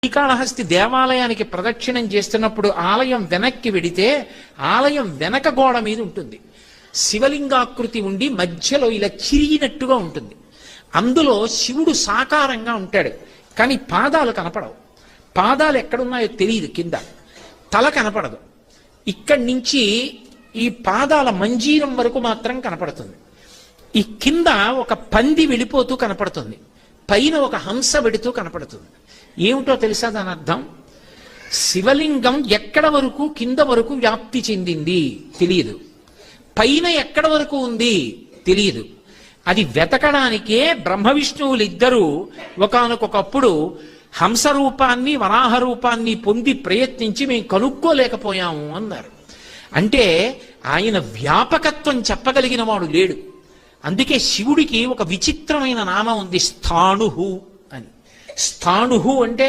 శ్రీకాళహస్తి దేవాలయానికి ప్రదక్షిణం చేస్తున్నప్పుడు ఆలయం వెనక్కి వెడితే ఆలయం వెనక గోడ మీద ఉంటుంది. శివలింగాకృతి ఉండి మధ్యలో ఇలా చిరిగినట్టుగా ఉంటుంది. అందులో శివుడు సాకారంగా ఉంటాడు, కానీ పాదాలు కనపడవు. పాదాలు ఎక్కడున్నాయో తెలియదు, కింద తల కనపడదు. ఇక్కడి నుంచి ఈ పాదాల మంజీరం వరకు మాత్రం కనపడుతుంది. ఈ కింద ఒక పంది వెళ్ళిపోతూ కనపడుతుంది, పైన ఒక హంస వెడుతూ కనపడుతుంది. ఏమిటో తెలుసా దాని అర్థం? శివలింగం ఎక్కడ వరకు కింద వరకు వ్యాప్తి చెందింది తెలియదు, పైన ఎక్కడ వరకు ఉంది తెలియదు. అది వెతకడానికే బ్రహ్మ విష్ణువులు ఇద్దరూ ఒకానొకప్పుడు హంస రూపాన్ని వరాహ రూపాన్ని పొంది ప్రయత్నించి మేము కనుక్కోలేకపోయాము అన్నారు. అంటే ఆయన వ్యాపకత్వం చెప్పగలిగిన వాడు లేడు. అందుకే శివుడికి ఒక విచిత్రమైన నామం ఉంది, స్థాణుహు అని. స్థాణుహు అంటే